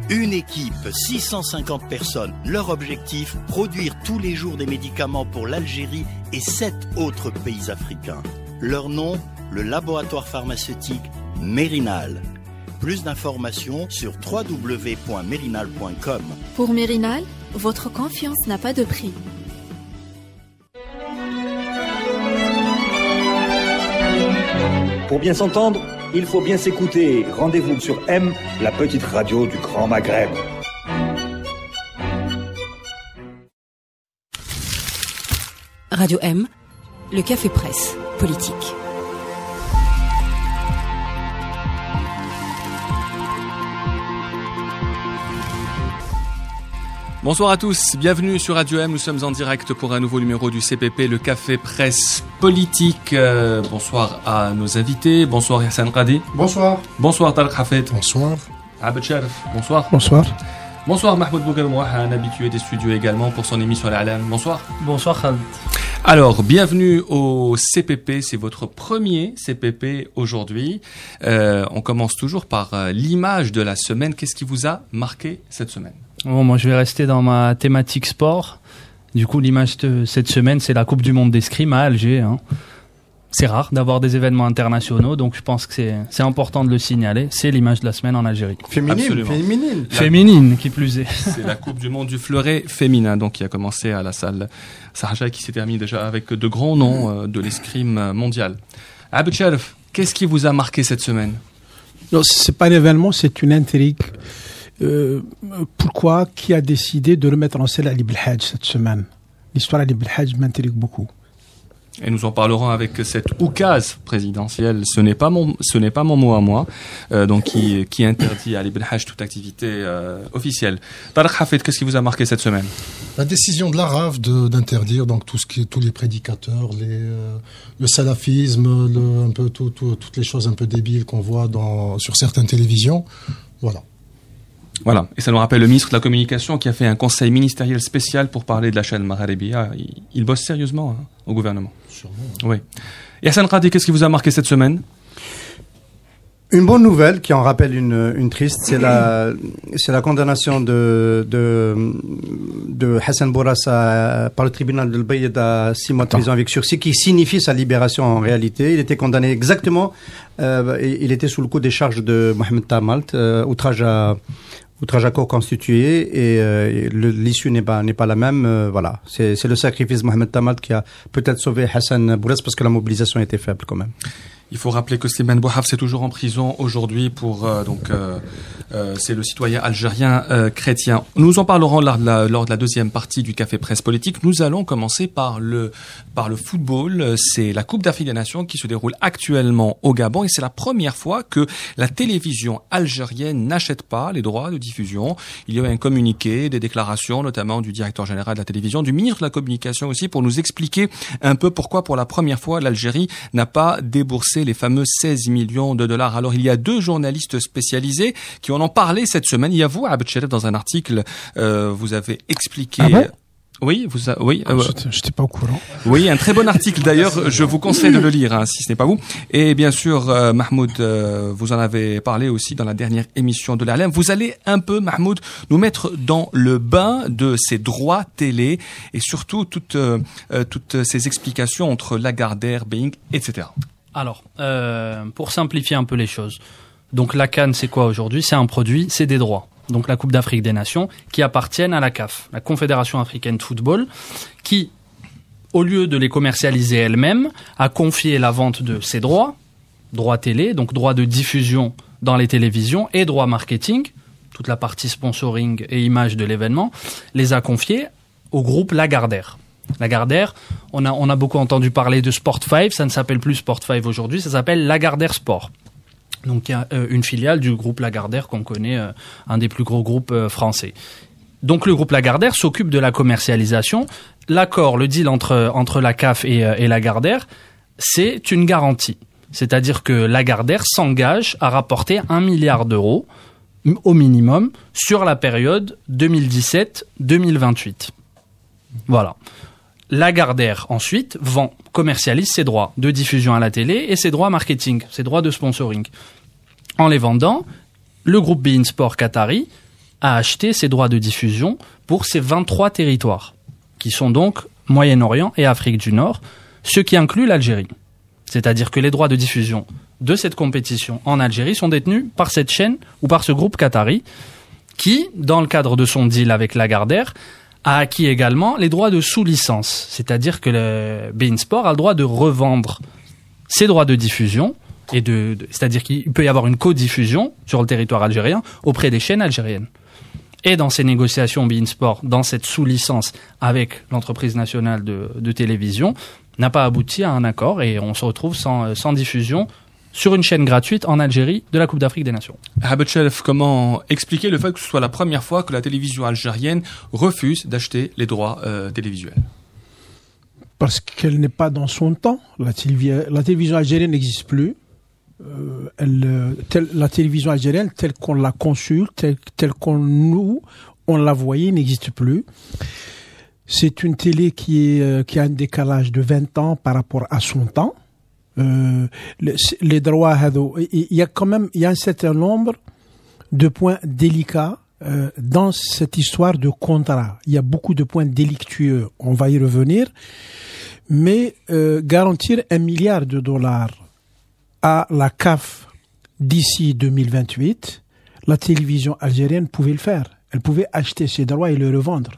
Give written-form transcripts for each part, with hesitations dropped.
Une équipe, 650 personnes. Leur objectif, produire tous les jours des médicaments pour l'Algérie et 7 autres pays africains. Leur nom, le laboratoire pharmaceutique Mérinal. Plus d'informations sur www.mérinal.com. Pour Mérinal, votre confiance n'a pas de prix. Pour bien s'entendre, il faut bien s'écouter. Rendez-vous sur M, la petite radio du Grand Maghreb. Radio M, le café presse politique. Bonsoir à tous, bienvenue sur Radio M, nous sommes en direct pour un nouveau numéro du CPP, le Café Presse Politique. Bonsoir à nos invités, bonsoir Hassan Radi. Bonsoir. Bonsoir Tarek Hafed. Bonsoir. Abed Sharif, bonsoir. Bonsoir. Bonsoir Mahmoud Bouguelmouah, un habitué des studios également pour son émission L'Alam. Bonsoir. Bonsoir Khaled. Alors, bienvenue au CPP, c'est votre premier CPP aujourd'hui. On commence toujours par l'image de la semaine. Qu'est-ce qui vous a marqué cette semaine ? Bon, moi je vais rester dans ma thématique sport. Du coup, l'image de cette semaine, c'est la Coupe du Monde d'escrime à Alger. C'est rare d'avoir des événements internationaux, donc je pense que c'est important de le signaler. C'est l'image de la semaine en Algérie. Féminine qui plus est. C'est la Coupe du Monde du fleuret féminin, donc qui a commencé à la salle Sarja, qui s'est terminée déjà avec de grands noms de l'escrime mondial. Abed Sharif, qu'est-ce qui vous a marqué cette semaine ? Non, c'est pas un événement, c'est une intrigue. Pourquoi ? Qui a décidé de remettre en scène Ali Belhadj cette semaine ? L'histoire d'Ali Belhadj m'intrigue beaucoup. Et nous en parlerons avec cette oukase présidentielle. Ce n'est pas mon mot à moi, donc qui interdit à Ali Belhadj toute activité officielle. Tarek Hafed, qu'est-ce qui vous a marqué cette semaine ? La décision de l'Araf d'interdire donc tous les prédicateurs, le salafisme, un peu toutes les choses un peu débiles qu'on voit sur certaines télévisions. Voilà, et ça nous rappelle le ministre de la Communication qui a fait un conseil ministériel spécial pour parler de la chaîne Maghrébia. Il bosse sérieusement au gouvernement. Sûrement. Oui. Et Hassan Radi, qu'est-ce qui vous a marqué cette semaine ? Une bonne nouvelle qui en rappelle une triste, c'est la condamnation de Hassan Bourassa par le tribunal de l'Bayed à 6 mois de prison avec sursis, qui signifie sa libération en réalité. Il était condamné exactement, il était sous le coup des charges de Mohamed Tamalt, outrage à corps constitué, et l'issue n'est pas la même. Voilà, c'est le sacrifice de Mohamed Tamalt qui a peut-être sauvé Hassan Bourassa parce que la mobilisation était faible quand même. Il faut rappeler que Slimane Bouhaf c'est toujours en prison aujourd'hui pour c'est le citoyen algérien chrétien. Nous en parlerons lors de la deuxième partie du Café Presse Politique. Nous allons commencer par le football. C'est la Coupe d'Afrique des Nations qui se déroule actuellement au Gabon et c'est la première fois que la télévision algérienne n'achète pas les droits de diffusion. Il y a eu un communiqué, des déclarations notamment du directeur général de la télévision, du ministre de la Communication aussi, pour nous expliquer un peu pourquoi pour la première fois l'Algérie n'a pas déboursé les fameux 16 millions de dollars. Alors, il y a 2 journalistes spécialisés qui en ont parlé cette semaine. Il y a vous, Abed Sharif, dans un article, vous avez expliqué... Ah bon ? Oui, j'étais pas au courant. Oui, un très bon article d'ailleurs, je vous conseille de le lire si ce n'est pas vous. Et bien sûr, Mahmoud, vous en avez parlé aussi dans la dernière émission de l'Alam. Vous allez un peu, Mahmoud, nous mettre dans le bain de ces droits télé et surtout toutes ces explications entre Lagardère, Being, etc. Alors, pour simplifier un peu les choses, donc la CAN c'est quoi aujourd'hui ? C'est un produit, c'est des droits. Donc la Coupe d'Afrique des Nations, qui appartiennent à la CAF, la Confédération africaine de football, qui, au lieu de les commercialiser elle-même, a confié la vente de ses droits télé, donc droits de diffusion dans les télévisions, et droits marketing, toute la partie sponsoring et image de l'événement, les a confiés au groupe Lagardère. Lagardère, on a beaucoup entendu parler de Sport 5, ça ne s'appelle plus Sport 5 aujourd'hui, ça s'appelle Lagardère Sport. Donc il y a une filiale du groupe Lagardère qu'on connaît, un des plus gros groupes français. Donc le groupe Lagardère s'occupe de la commercialisation. L'accord, le deal entre la CAF et Lagardère, c'est une garantie. C'est-à-dire que Lagardère s'engage à rapporter 1 milliard d'euros au minimum sur la période 2017-2028. Voilà. Lagardère, ensuite, commercialise ses droits de diffusion à la télé et ses droits marketing, ses droits de sponsoring. En les vendant, le groupe beIN Sport qatari a acheté ces droits de diffusion pour ces 23 territoires, qui sont donc Moyen-Orient et Afrique du Nord, ce qui inclut l'Algérie. C'est-à-dire que les droits de diffusion de cette compétition en Algérie sont détenus par cette chaîne ou par ce groupe qatari qui, dans le cadre de son deal avec Lagardère, a acquis également les droits de sous-licence. C'est-à-dire que le beIN Sport a le droit de revendre ses droits de diffusion, c'est-à-dire qu'il peut y avoir une co-diffusion sur le territoire algérien auprès des chaînes algériennes. Et dans ces négociations, beIN Sport, dans cette sous-licence avec l'entreprise nationale de télévision, n'a pas abouti à un accord et on se retrouve sans diffusion sur une chaîne gratuite en Algérie de la Coupe d'Afrique des Nations. Habed Chelf, comment expliquer le fait que ce soit la première fois que la télévision algérienne refuse d'acheter les droits télévisuels? Parce qu'elle n'est pas dans son temps. La télévision algérienne n'existe plus. La télévision algérienne, telle qu'on la consulte, telle qu'on on la voyait, n'existe plus. C'est une télé qui a un décalage de 20 ans par rapport à son temps. Les droits, il y a un certain nombre de points délicats dans cette histoire de contrat. Il y a beaucoup de points délictueux. On va y revenir. Mais garantir $1 milliard à la CAF d'ici 2028, la télévision algérienne pouvait le faire. Elle pouvait acheter ses droits et les revendre.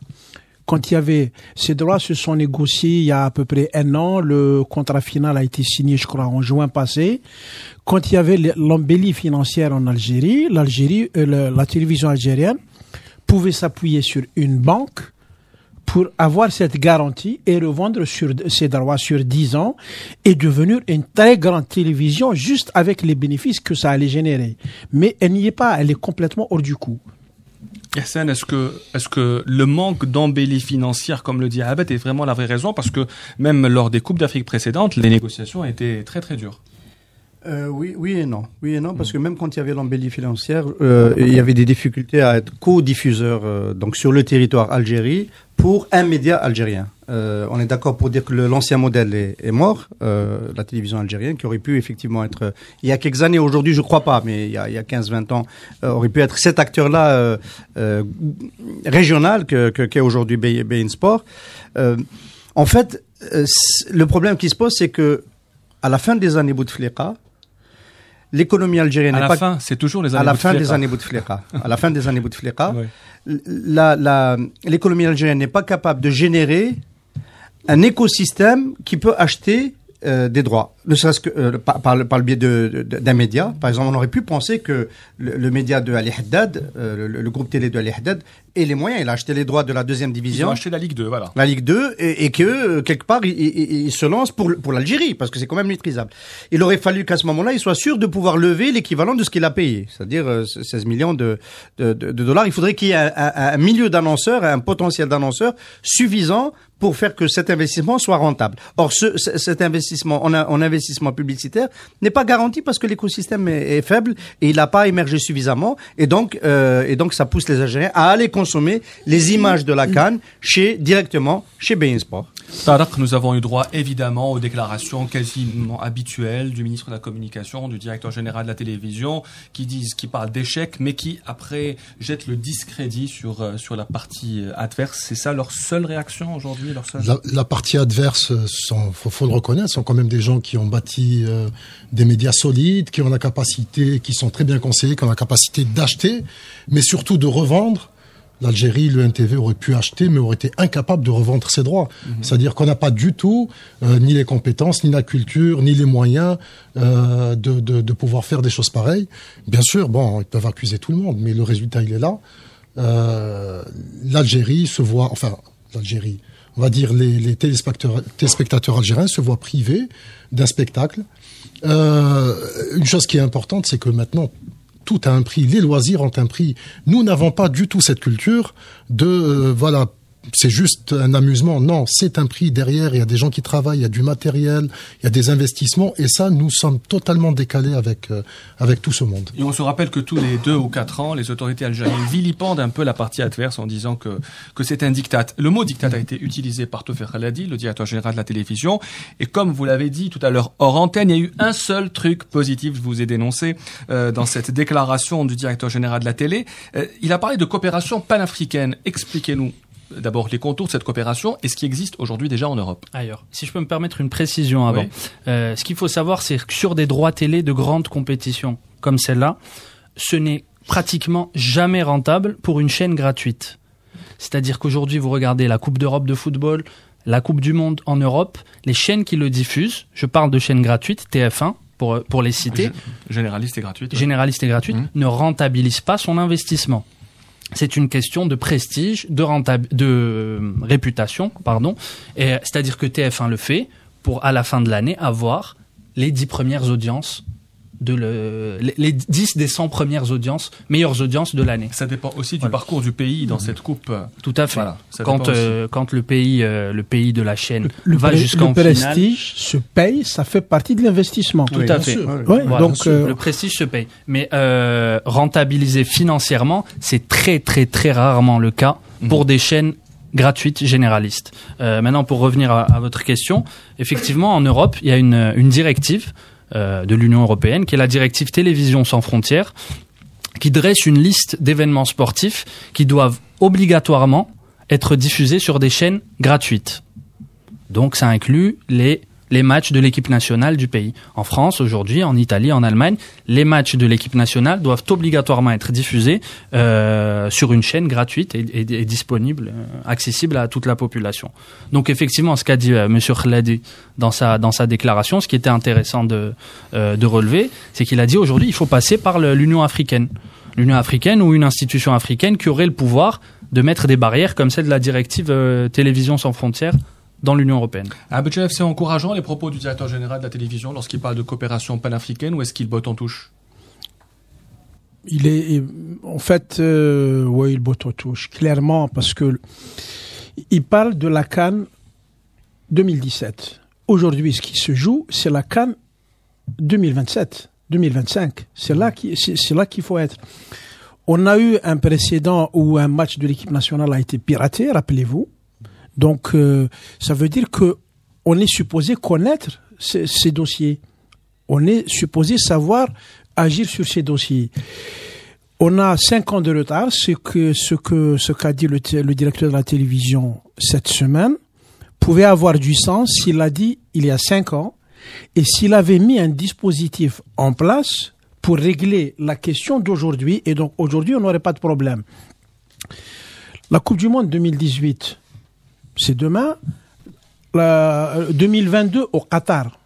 Quand il y avait ces droits se sont négociés il y a à peu près 1 an. Le contrat final a été signé, je crois, en juin passé. Quand il y avait l'embellie financière en Algérie, la télévision algérienne pouvait s'appuyer sur une banque pour avoir cette garantie et revendre ses droits sur 10 ans et devenir une très grande télévision juste avec les bénéfices que ça allait générer. Mais elle n'y est pas, elle est complètement hors du coup. Hassan, est-ce que le manque d'embellie financière, comme le dit Abed, est vraiment la vraie raison? Parce que même lors des Coupes d'Afrique précédentes, les négociations étaient très très dures. Oui et non, parce que même quand il y avait l'embellie financière, il y avait des difficultés à être co-diffuseur donc sur le territoire Algérie pour un média algérien. On est d'accord pour dire que l'ancien modèle est mort, la télévision algérienne, qui aurait pu effectivement être, il y a quelques années, aujourd'hui je crois pas, mais il y a 15-20 ans, aurait pu être cet acteur-là régional qu'est aujourd'hui beIN Sport. En fait, le problème qui se pose, c'est que à la fin des années Bouteflika, l'économie algérienne à la fin, c'est toujours les années Bouteflika. À la fin des années Bouteflika, l'économie algérienne n'est pas capable de générer un écosystème qui peut acheter des droits, ne serait-ce que par le biais d'un média. Par exemple, on aurait pu penser que le média de Ali Haddad, le groupe télé de Ali Haddad, ait les moyens. Il a acheté les droits de la 2e division. Ils ont acheté la Ligue 2, voilà. La Ligue 2, et que, quelque part, il se lance pour l'Algérie, parce que c'est quand même maîtrisable. Il aurait fallu qu'à ce moment-là, il soit sûr de pouvoir lever l'équivalent de ce qu'il a payé, c'est-à-dire 16 millions de dollars. Il faudrait qu'il y ait un milieu d'annonceurs, un potentiel d'annonceurs suffisant pour faire que cet investissement soit rentable. Or, cet investissement en investissement publicitaire n'est pas garanti parce que l'écosystème est faible et il n'a pas émergé suffisamment. Et donc, ça pousse les Algériens à aller consommer les images de la CAN directement chez beIN Sport. Tarek, nous avons eu droit évidemment aux déclarations quasiment habituelles du ministre de la Communication, du directeur général de la télévision, qui parlent d'échec, mais qui après jettent le discrédit sur la partie adverse. C'est ça leur seule réaction aujourd'hui, La partie adverse, faut le reconnaître, sont quand même des gens qui ont bâti des médias solides, qui ont la capacité, qui sont très bien conseillés, qui ont la capacité d'acheter, mais surtout de revendre. L'Algérie, le NTV aurait pu acheter, mais aurait été incapable de revendre ses droits. C'est-à-dire qu'on n'a pas du tout ni les compétences, ni la culture, ni les moyens de pouvoir faire des choses pareilles. Bien sûr, ils peuvent accuser tout le monde, mais le résultat, il est là. L'Algérie se voit, on va dire les téléspectateurs algériens se voient privés d'un spectacle. Une chose qui est importante, c'est que maintenant, tout a un prix, les loisirs ont un prix. Nous n'avons pas du tout cette culture de c'est juste un amusement. Non, c'est un prix derrière. Il y a des gens qui travaillent, il y a du matériel, il y a des investissements. Et ça, nous sommes totalement décalés avec tout ce monde. Et on se rappelle que tous les 2 ou 4 ans, les autorités algériennes vilipendent un peu la partie adverse en disant que c'est un diktat. Le mot diktat a été utilisé par Tawfiq Khaladi, le directeur général de la télévision. Et comme vous l'avez dit tout à l'heure hors antenne, il y a eu un seul truc positif, je vous ai dénoncé, dans cette déclaration du directeur général de la télé. Il a parlé de coopération panafricaine. Expliquez-nous d'abord les contours de cette coopération et ce qui existe aujourd'hui déjà en Europe. Ailleurs. Si je peux me permettre une précision avant. Oui. Ce qu'il faut savoir, c'est que sur des droits télé de grandes compétitions comme celle-là, ce n'est pratiquement jamais rentable pour une chaîne gratuite. C'est-à-dire qu'aujourd'hui, vous regardez la Coupe d'Europe de football, la Coupe du Monde en Europe, les chaînes qui le diffusent, je parle de chaînes gratuites, TF1, pour les citer. Généraliste et gratuite. Généraliste et gratuite, ne rentabilise pas son investissement. C'est une question de prestige, de réputation, pardon. Et c'est-à-dire que TF1 le fait pour, à la fin de l'année, avoir les 10 premières audiences les 10 des 100 premières audiences, meilleures audiences de l'année. Ça dépend aussi du parcours du pays dans cette coupe. Tout à fait. Voilà, quand le pays de la chaîne va jusqu'en finale. Le prestige se paye, ça fait partie de l'investissement. Tout à fait. Oui, voilà, donc le prestige se paye. Mais rentabiliser financièrement, c'est très très très rarement le cas pour des chaînes gratuites généralistes. Maintenant, pour revenir à votre question, effectivement, en Europe, il y a une directive de l'Union européenne, qui est la directive Télévision sans frontières, qui dresse une liste d'événements sportifs qui doivent obligatoirement être diffusés sur des chaînes gratuites. Donc ça inclut les matchs de l'équipe nationale du pays. En France, aujourd'hui, en Italie, en Allemagne, les matchs de l'équipe nationale doivent obligatoirement être diffusés sur une chaîne gratuite et disponible, accessible à toute la population. Donc effectivement, ce qu'a dit Monsieur Khaladi dans sa déclaration, ce qui était intéressant de relever, c'est qu'il a dit aujourd'hui, il faut passer par l'Union africaine. L'Union africaine ou une institution africaine qui aurait le pouvoir de mettre des barrières comme celle de la directive Télévision sans frontières dans l'Union européenne. Abdelatif, c'est encourageant les propos du directeur général de la télévision lorsqu'il parle de coopération panafricaine, ou est-ce qu'il botte en touche? Il botte en touche, clairement, parce que il parle de la CAN 2017. Aujourd'hui, ce qui se joue, c'est la CAN 2027, 2025. C'est là qu'il faut être. On a eu un précédent où un match de l'équipe nationale a été piraté, rappelez-vous. Donc, ça veut dire que on est supposé connaître ces dossiers. On est supposé savoir agir sur ces dossiers. On a 5 ans de retard, ce qu'a dit le directeur de la télévision cette semaine pouvait avoir du sens s'il l'a dit il y a 5 ans et s'il avait mis un dispositif en place pour régler la question d'aujourd'hui. Et donc, aujourd'hui, on n'aurait pas de problème. La Coupe du Monde 2018, c'est demain. 2022 au Qatar.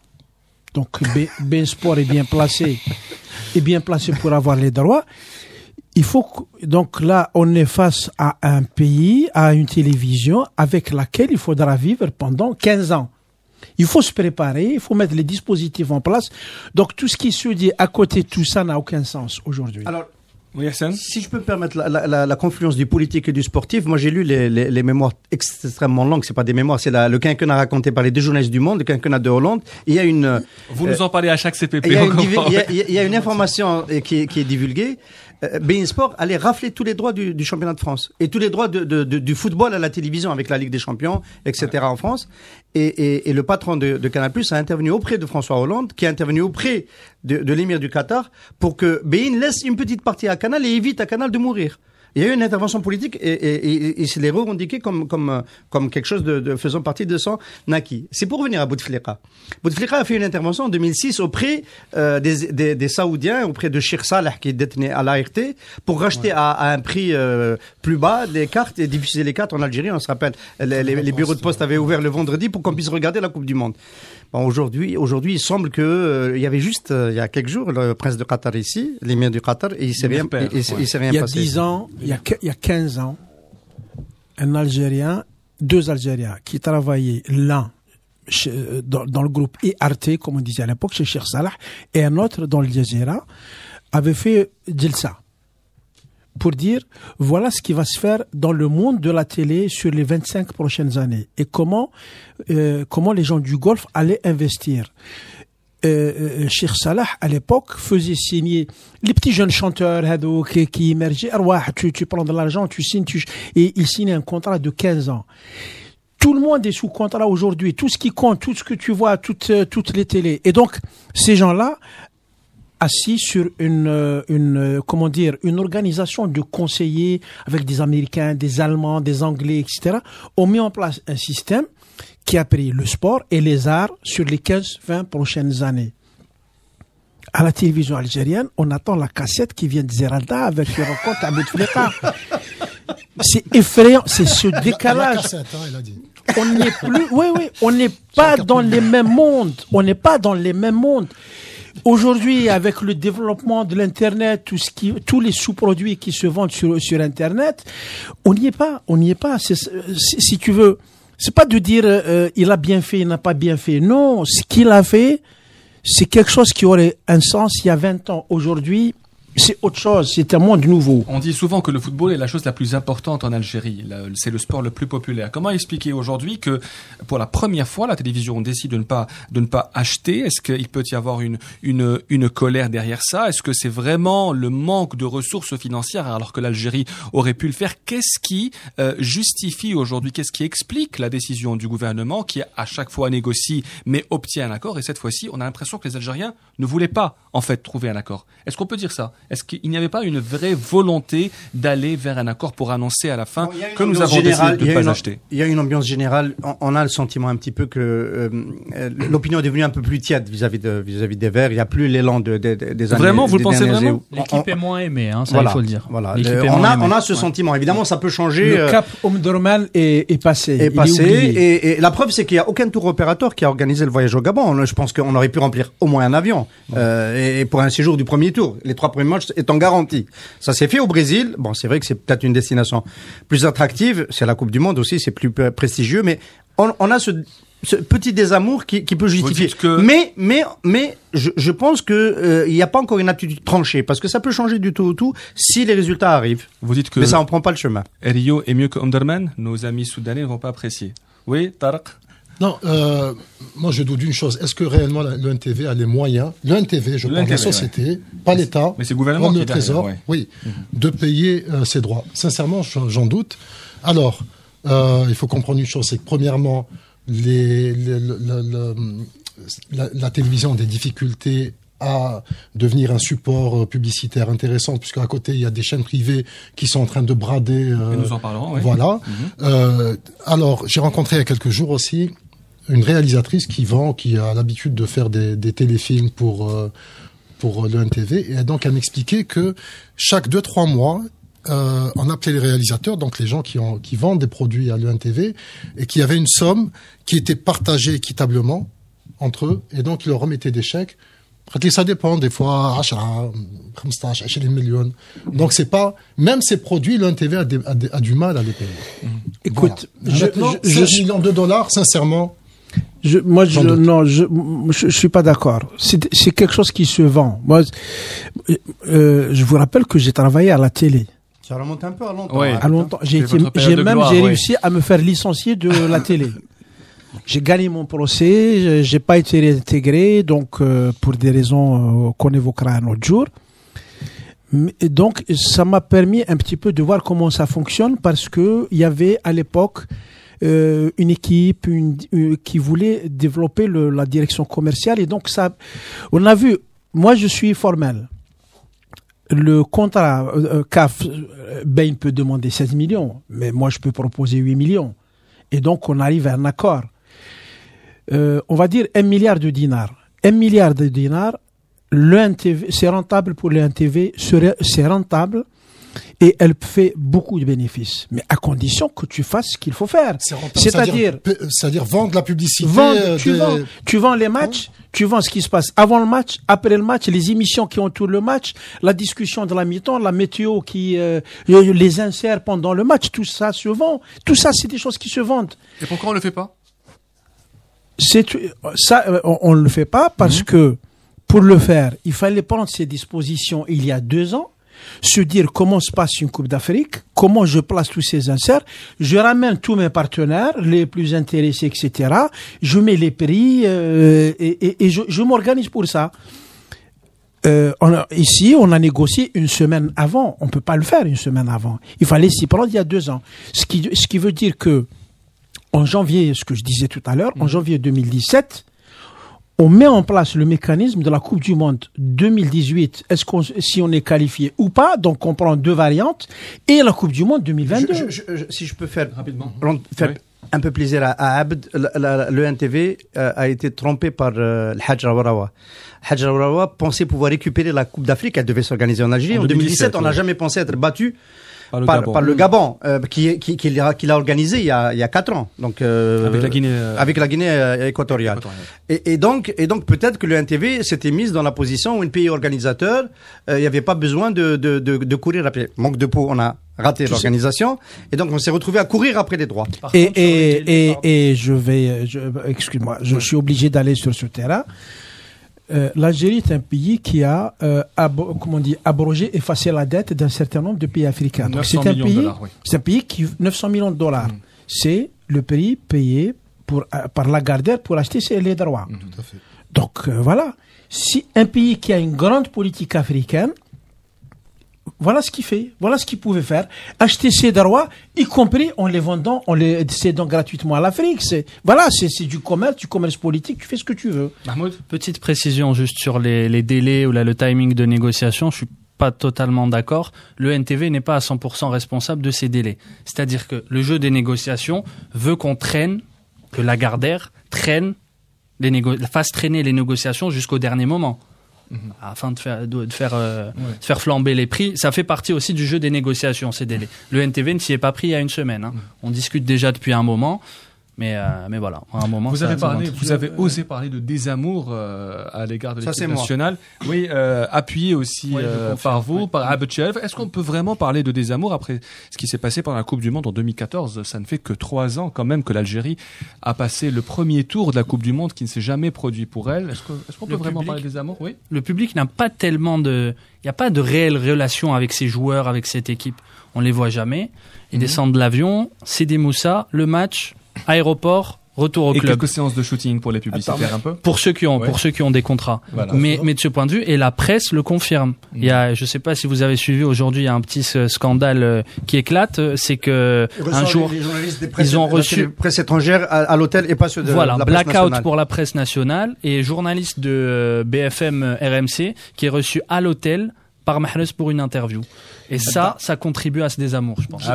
Donc, BeIN Sport est bien placé pour avoir les droits. Donc là, on est face à un pays, à une télévision avec laquelle il faudra vivre pendant 15 ans. Il faut se préparer, il faut mettre les dispositifs en place. Donc, tout ce qui se dit à côté de tout ça n'a aucun sens aujourd'hui. Alors, oui, si je peux me permettre la confluence du politique et du sportif, moi j'ai lu les mémoires extrêmement longues, c'est pas des mémoires, c'est le quinquennat raconté par les 2 journalistes du Monde, le quinquennat de Hollande. Il y a une. Vous nous en parlez à chaque CPP. Il y a une information qui est divulguée. BeIN Sport allait rafler tous les droits du championnat de France et tous les droits du football à la télévision avec la Ligue des Champions, etc. en France. Et le patron de Canal+ a intervenu auprès de François Hollande, qui a intervenu auprès de l'émir du Qatar pour que BeIN laisse une petite partie à Canal et évite à Canal de mourir. Il y a eu une intervention politique et c'est les revendiqué comme quelque chose de faisant partie de son acquis. C'est pour revenir à Bouteflika. Bouteflika a fait une intervention en 2006 auprès des Saoudiens, auprès de Sheikh Saleh qui est détenu à l'ART, pour racheter à un prix plus bas les cartes et diffuser les cartes en Algérie. On se rappelle, les bureaux de poste avaient ouvert le vendredi pour qu'on puisse regarder la Coupe du Monde. Bon, aujourd'hui, il semble que il y avait juste il y a quelques jours le prince de Qatar ici, l'émir du Qatar, et il s'est rien passé. Il y a 10 ans, il y a 15 ans, deux Algériens qui travaillaient l'un dans le groupe Arte, comme on disait à l'époque, chez Sheikh Salah, et un autre dans le Jazeera, avaient fait Djelsa. pour dire voilà ce qui va se faire dans le monde de la télé sur les 25 prochaines années et comment les gens du Golfe allaient investir. Cheikh Salah à l'époque faisait signer les petits jeunes chanteurs qui émergeaient. Tu prends de l'argent, tu signes, et il signe un contrat de 15 ans. Tout le monde est sous contrat aujourd'hui. Tout ce qui compte, tout ce que tu vois, toutes les télés. Et donc ces gens-là, assis sur une organisation de conseillers avec des Américains, des Allemands, des Anglais, etc., ont mis en place un système qui a pris le sport et les arts sur les 15-20 prochaines années. À la télévision algérienne, on attend la cassette qui vient de Zeralda avec le rencontre à Bouteflika. C'est effrayant, c'est ce décalage. La cassette, il a dit. On n'est plus, on n'est pas dans les mêmes mondes. On n'est pas dans les mêmes mondes. Aujourd'hui, avec le développement de l'Internet, tous les sous-produits qui se vendent sur Internet, on n'y est pas. Si tu veux, c'est pas de dire il a bien fait, il n'a pas bien fait. Non, ce qu'il a fait, c'est quelque chose qui aurait un sens il y a 20 ans. Aujourd'hui, c'est autre chose, c'est un monde nouveau. On dit souvent que le football est la chose la plus importante en Algérie. C'est le sport le plus populaire. Comment expliquer aujourd'hui que, pour la première fois, la télévision décide de ne pas acheter? Est-ce qu'il peut y avoir une colère derrière ça? Est-ce que c'est vraiment le manque de ressources financières alors que l'Algérie aurait pu le faire? Qu'est-ce qui justifie aujourd'hui, qu'est-ce qui explique la décision du gouvernement qui à chaque fois négocie mais obtient un accord? Et cette fois-ci, on a l'impression que les Algériens ne voulaient pas en fait trouver un accord. Est-ce qu'on peut dire ça? Est-ce qu'il n'y avait pas une vraie volonté d'aller vers un accord pour annoncer à la fin que nous avons décidé de ne pas acheter? Il y a une ambiance générale. On a le sentiment un petit peu que l'opinion est devenue un peu plus tiède vis-à-vis des Verts. Il n'y a plus l'élan des années. Vraiment, vous le pensez vraiment? L'équipe est moins aimée, ça voilà, il faut le dire. Voilà. On a ce sentiment. Évidemment, ça peut changer. Le cap Omdurman est passé. Et la preuve, c'est qu'il n'y a aucun tour opérateur qui a organisé le voyage au Gabon. Je pense qu'on aurait pu remplir au moins un avion. Et pour un séjour du premier tour. Les 3 premiers matchs étant garantis. Ça s'est fait au Brésil. Bon, c'est vrai que c'est peut-être une destination plus attractive. C'est la Coupe du Monde aussi, c'est plus prestigieux. Mais on a ce petit désamour qui peut justifier. Mais je pense que il n'y a pas encore une attitude tranchée parce que ça peut changer du tout au tout si les résultats arrivent. Vous dites que mais ça en prend pas le chemin. Rio est mieux que Omdurman. Nos amis soudanais ne vont pas apprécier. Oui, Tarek? Non, moi je doute d'une chose. Est-ce que réellement l'UNTV a les moyens, l'UNTV, je parle de la société, pas l'État, mais c'est le gouvernement pas qui le Trésor, de payer ses droits? Sincèrement, j'en doute. Alors, il faut comprendre une chose, c'est que premièrement, la télévision a des difficultés à devenir un support publicitaire intéressant, puisqu'à côté, il y a des chaînes privées qui sont en train de brader. Et nous en parlerons, oui. Voilà. Alors, j'ai rencontré il y a quelques jours aussi une réalisatrice qui a l'habitude de faire des téléfilms pour l'UNTV, et donc elle m'expliquait que chaque 2-3 mois, on appelait les réalisateurs, donc les gens qui vendent des produits à l'UNTV, et qui avaient une somme qui était partagée équitablement entre eux, et donc ils leur remettaient des chèques. Ça dépend, des fois 10, 15, 20 millions. Donc c'est pas, même ces produits, l'UNTV a du mal à les payer. Écoute, voilà. 16 millions de dollars, sincèrement. Je suis pas d'accord. C'est quelque chose qui se vend. Moi, je vous rappelle que j'ai travaillé à la télé. Ça remonte un peu à longtemps. Oui. À longtemps. J'ai réussi à me faire licencier de la télé. J'ai gagné mon procès, j'ai pas été réintégré, donc pour des raisons qu'on évoquera un autre jour. Et donc ça m'a permis un petit peu de voir comment ça fonctionne, parce que il y avait à l'époque une équipe qui voulait développer la direction commerciale, et donc ça, on a vu. Moi, je suis formel. Le contrat CAF, Bain peut demander 16 millions, mais moi je peux proposer 8 millions, et donc on arrive à un accord. On va dire 1 milliard de dinars. 1 milliard de dinars, l'UNTV, c'est rentable pour l'UNTV, c'est rentable, et elle fait beaucoup de bénéfices. Mais à condition que tu fasses ce qu'il faut faire. C'est-à-dire vendre la publicité. Tu vends les matchs, tu vends ce qui se passe avant le match, après le match, les émissions qui entourent le match, la discussion de la mi-temps, la météo les insère pendant le match, tout ça se vend. Tout ça, c'est des choses qui se vendent. Et pourquoi on le fait pas? On le fait pas parce que pour le faire, il fallait prendre ces dispositions il y a 2 ans. se dire comment se passe une Coupe d'Afrique, comment je place tous ces inserts, je ramène tous mes partenaires, les plus intéressés, etc. Je mets les prix et je m'organise pour ça. Ici, on a négocié une semaine avant. On peut pas le faire une semaine avant. Il fallait s'y prendre il y a 2 ans. Ce qui veut dire que en janvier, ce que je disais tout à l'heure, en janvier 2017, on met en place le mécanisme de la Coupe du Monde 2018. Si on est qualifié ou pas, donc on prend 2 variantes, et la Coupe du Monde 2022. Si je peux faire rapidement, faire un peu plaisir à Abd, le NTV a été trompé par le Hadj Rawarawa. Hadj Rawarawa pensait pouvoir récupérer la Coupe d'Afrique. Elle devait s'organiser en Algérie. En 2017, on n'a jamais pensé être battu par le Gabon, qui l'a organisé il y a 4 ans. Donc, avec la Guinée équatoriale. Et donc peut-être que le NTV s'était mis dans la position où un pays organisateur, il n'y avait pas besoin de courir après. Manque de peau, on a raté l'organisation. Et donc on s'est retrouvé à courir après les droits. Et excuse-moi, je suis obligé d'aller sur ce terrain. L'Algérie est un pays qui a abrogé, effacé la dette d'un certain nombre de pays africains. Donc c'est un pays qui 900 millions de dollars. C'est le prix payé par Lagardère pour acheter les droits. Tout à fait. Donc voilà. Si un pays qui a une grande politique africaine, voilà ce qu'il fait, voilà ce qu'il pouvait faire, acheter ses droits, y compris en les vendant, en les cédant gratuitement à l'Afrique. C'est du commerce politique, tu fais ce que tu veux. Mahmoud, petite précision juste sur les délais ou le timing de négociation, je suis pas totalement d'accord. Le NTV n'est pas à 100% responsable de ces délais. C'est-à-dire que le jeu des négociations veut que Lagardère fasse traîner les négociations jusqu'au dernier moment. Afin de faire flamber les prix. Ça fait partie aussi du jeu des négociations, ces délais. Le NTV ne s'y est pas pris il y a une semaine. On discute déjà depuis un moment. Mais voilà, à un moment. Vous avez osé parler de désamour à l'égard de l'équipe nationale. Oui, appuyé aussi par vous, par Abdel. Est-ce qu'on peut vraiment parler de désamour après ce qui s'est passé pendant la Coupe du Monde en 2014 ? Ça ne fait que 3 ans quand même que l'Algérie a passé le premier tour de la Coupe du Monde qui ne s'est jamais produit pour elle. Est-ce qu'on peut vraiment parler de désamour ? Oui. Le public n'a pas tellement il n'y a pas de réelle relation avec ces joueurs, avec cette équipe. On les voit jamais. Ils descendent de l'avion, Sidi Moussa, le match. Aéroport, retour au club. Et quelques séances de shooting pour les publicitaires un peu. Pour ceux qui ont des contrats. Voilà. Mais de ce point de vue, et la presse le confirme. Il y a, je sais pas si vous avez suivi aujourd'hui, il y a un petit scandale qui éclate, c'est que un jour ils ont reçu presse étrangère à l'hôtel et pas ceux de la presse blackout nationale. pour la presse nationale et journaliste de BFM RMC qui est reçu à l'hôtel par Mahrez pour une interview. Et ça contribue à ce désamour, je pense.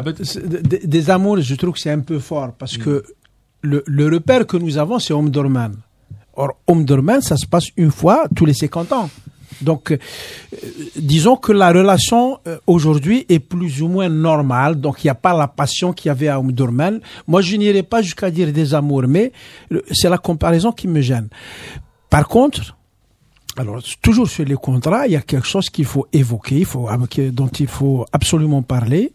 Désamour, je trouve que c'est un peu fort parce que le repère que nous avons, c'est Omdurman. Or, Omdurman, ça se passe une fois tous les 50 ans. Donc, disons que la relation aujourd'hui est plus ou moins normale. Donc, il n'y a pas la passion qu'il y avait à Omdurman. Moi, je n'irai pas jusqu'à dire désamour, mais c'est la comparaison qui me gêne. Par contre, alors, toujours sur les contrats, il y a quelque chose qu'il faut évoquer, dont il faut absolument parler.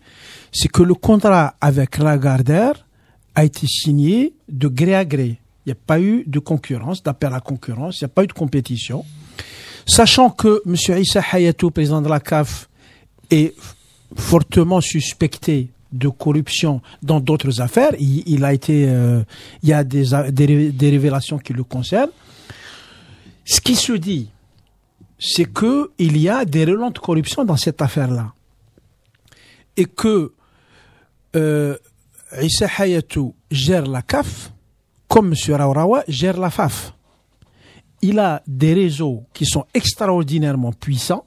C'est que le contrat avec Lagardère a été signé de gré à gré. Il n'y a pas eu de concurrence, d'appel à concurrence, il n'y a pas eu de compétition. Sachant que M. Issa Hayatou, président de la CAF, est fortement suspecté de corruption dans d'autres affaires, il y a des révélations qui le concernent. Ce qui se dit, c'est que il y a des relents de corruption dans cette affaire-là. Et que Issa Hayatou gère la CAF comme M. Rawarawa gère la FAF. Il a des réseaux qui sont extraordinairement puissants,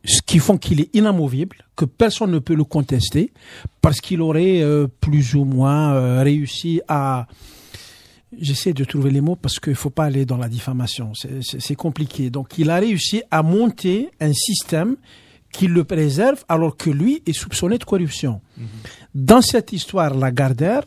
ce qui font qu'il est inamovible, que personne ne peut le contester, parce qu'il aurait plus ou moins réussi à... J'essaie de trouver les mots parce qu'il ne faut pas aller dans la diffamation, c'est compliqué. Donc il a réussi à monter un système qui le préserve alors que lui est soupçonné de corruption. Dans cette histoire, Lagardère,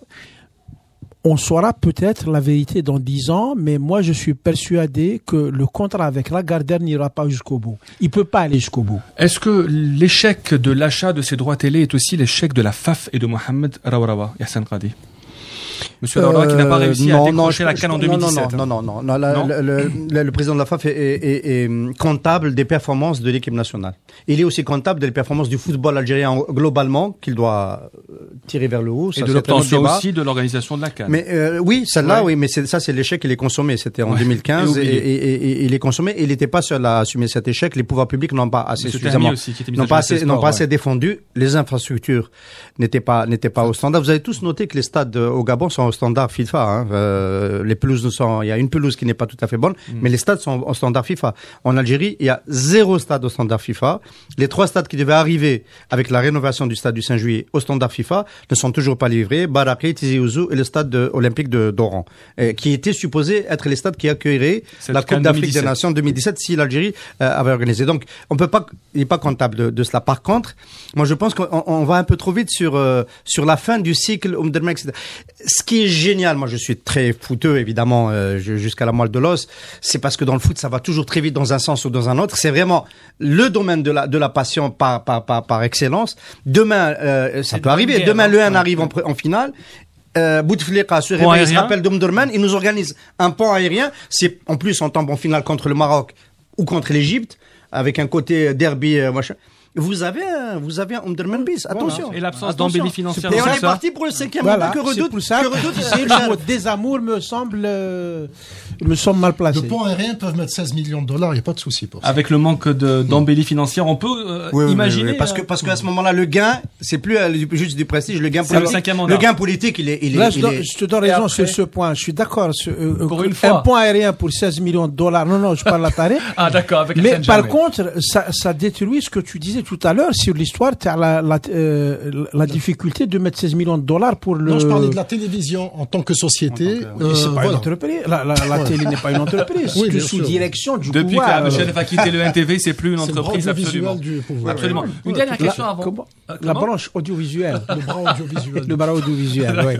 on saura peut-être la vérité dans 10 ans, mais moi je suis persuadé que le contrat avec Lagardère n'ira pas jusqu'au bout. Il ne peut pas aller jusqu'au bout. Est-ce que l'échec de l'achat de ces droits télé est aussi l'échec de la FAF et de Mohamed Rawarawa, Yassine Qadi ? Monsieur Laura qui n'a pas réussi à décrocher la CAN en 2017. Non. Le président de la FAF est comptable des performances de l'équipe nationale. Il est aussi comptable des performances du football algérien globalement, qu'il doit tirer vers le haut. Et de l'obtention aussi de l'organisation de la CAN. Mais oui, celle-là, oui, mais c'est l'échec, il est consommé. C'était en 2015 et il est consommé. Et il n'était pas seul à assumer cet échec. Les pouvoirs publics n'ont pas assez suffisamment, n'ont pas assez défendu. Les infrastructures n'étaient pas au standard. Vous avez tous noté que les stades au Gabon sont au standard FIFA. Hein. Les pelouses il y a une pelouse qui n'est pas tout à fait bonne, mais les stades sont au standard FIFA. En Algérie, il y a 0 stade au standard FIFA. Les 3 stades qui devaient arriver avec la rénovation du stade du 5 juillet au standard FIFA ne sont toujours pas livrés. Baraki, Tizi Ouzou et le stade olympique d'Oran, qui étaient supposés être les stades qui accueilleraient la Coupe d'Afrique des Nations 2017 si l'Algérie avait organisé. Donc, il n'est pas comptable de cela. Par contre, moi, je pense qu'on va un peu trop vite sur la fin du cycle Omdurman, etc. Ce qui est génial, moi, je suis très footeux, évidemment, jusqu'à la moelle de l'os, c'est parce que dans le foot, ça va toujours très vite dans un sens ou dans un autre. C'est vraiment le domaine de la passion par excellence. Demain, ça peut arriver. Demain, le 1 arrive en finale. Bouteflika se réveille, il se rappelle d'Omdurman, il nous organise un pont aérien. C'est, en plus, on tombe en finale contre le Maroc ou contre l'Égypte, avec un côté derby, machin. Vous avez un Omdurman bis, attention. Voilà. Et l'absence d'embellie financière. Et on est parti pour le 5e mandat que redoute. Le mot désamour me semble mal placé. Le pont aérien peuvent mettre 16 millions de dollars, il n'y a pas de souci pour ça. Avec le manque d'embellie financière, on peut imaginer. Oui, parce qu'à ce moment-là, le gain, c'est plus juste du prestige, le gain politique, il est. Je te donne raison sur ce point. Je suis d'accord. Pour une fois. Un pont aérien pour 16 millions de dollars. Non, je parle à taré. Ah, d'accord. Avec mais par contre, ça détruit ce que tu disais tout à l'heure sur l'histoire, tu as la difficulté de mettre 16 millions de dollars pour le... Non, je parlais de la télévision en tant que société. C'est pas une entreprise. La télé n'est pas une entreprise. Oui, c'est sous direction du Depuis pouvoir. Depuis que Michel a quitté le NTV, c'est plus une entreprise, absolument. Absolument. Une dernière question avant. La branche audiovisuelle. Le bras audiovisuel, oui.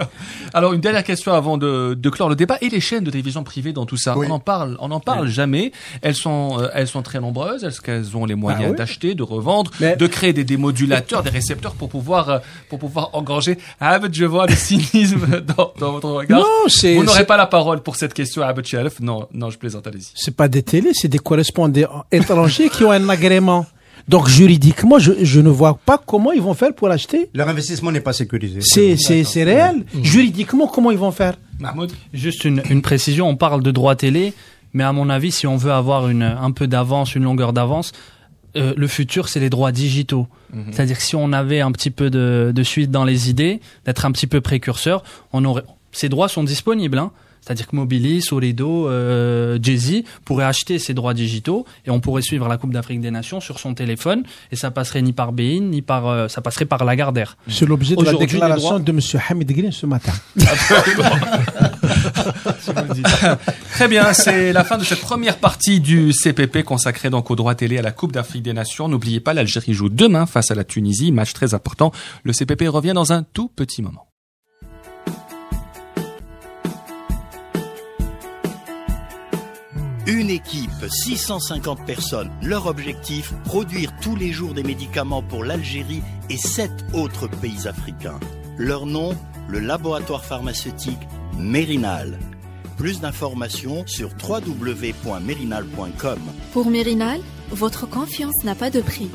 Alors, une dernière question avant de clore le débat. Et les chaînes de télévision privées dans tout ça? On en parle jamais. Elles sont très nombreuses. Est-ce qu'elles ont les moyens d'acheter, de revendre, de créer des démodulateurs, des récepteurs pour pouvoir engranger? Abed, je vois le cynisme dans votre regard. Non, vous n'aurez pas la parole pour cette question, Abed Chalef. Non, je plaisante, allez-y. C'est pas des télés, c'est des correspondants étrangers qui ont un agrément. Donc juridiquement, je ne vois pas comment ils vont faire pour acheter. Leur investissement n'est pas sécurisé. C'est réel. Juridiquement, comment ils vont faire? Mahmoud, juste une précision. On parle de droit télé, mais à mon avis, si on veut avoir un peu d'avance, une longueur d'avance, le futur, c'est les droits digitaux. C'est-à-dire que si on avait un petit peu de suite dans les idées, d'être un petit peu précurseur, ces droits sont disponibles, hein. C'est-à-dire que Mobilis, Solido, Jay-Z pourraient acheter ces droits digitaux et on pourrait suivre la Coupe d'Afrique des Nations sur son téléphone et ça passerait ni par Bein, ça passerait par Lagardère. C'est l'objet de la déclaration de monsieur Hamid Green ce matin. Très bien, c'est la fin de cette première partie du CPP consacrée donc aux droits télé à la Coupe d'Afrique des Nations. N'oubliez pas, l'Algérie joue demain face à la Tunisie, match très important. Le CPP revient dans un tout petit moment. Une équipe, 650 personnes. Leur objectif, produire tous les jours des médicaments pour l'Algérie et 7 autres pays africains. Leur nom, le laboratoire pharmaceutique Mérinal. Plus d'informations sur www.mérinal.com. Pour Mérinal, votre confiance n'a pas de prix.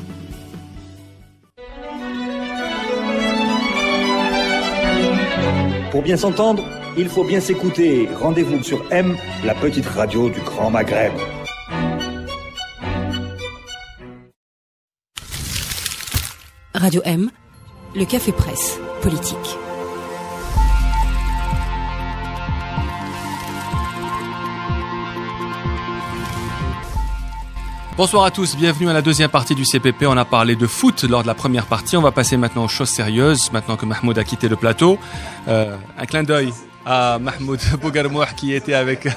Pour bien s'entendre, il faut bien s'écouter. Rendez-vous sur M, la petite radio du Grand Maghreb. Radio M, le café presse politique. Bonsoir à tous, bienvenue à la deuxième partie du CPP. On a parlé de foot lors de la première partie. On va passer maintenant aux choses sérieuses, maintenant que Mahmoud a quitté le plateau. Un clin d'œil à Mahmoud Bougarmoua qui était avec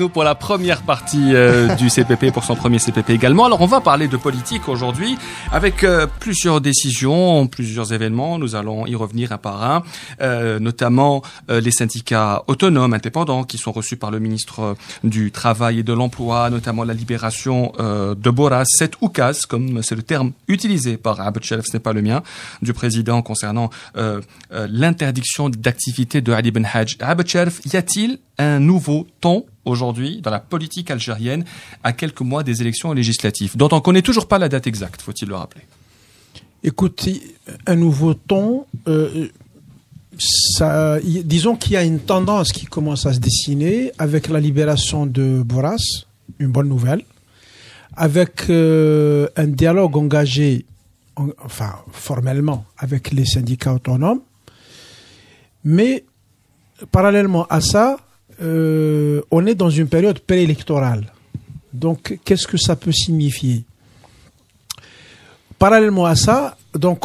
nous pour la première partie du CPP, pour son premier CPP également. Alors on va parler de politique aujourd'hui avec plusieurs décisions, plusieurs événements. Nous allons y revenir un par un, notamment les syndicats autonomes, indépendants qui sont reçus par le ministre du Travail et de l'Emploi, notamment la libération de Boras, cet oukaz, comme c'est le terme utilisé par Abed Chalef, ce n'est pas le mien, du président concernant l'interdiction d'activité de Ali Ben Belhadj. Abed Cherf, y a-t-il un nouveau ton aujourd'hui dans la politique algérienne à quelques mois des élections législatives, dont on ne connaît toujours pas la date exacte, faut-il le rappeler? Écoute, un nouveau ton, disons qu'il y a une tendance qui commence à se dessiner avec la libération de Bourras, une bonne nouvelle, avec un dialogue engagé, formellement, avec les syndicats autonomes. Mais parallèlement à ça, on est dans une période préélectorale. Donc, qu'est-ce que ça peut signifier? Parallèlement à ça, donc,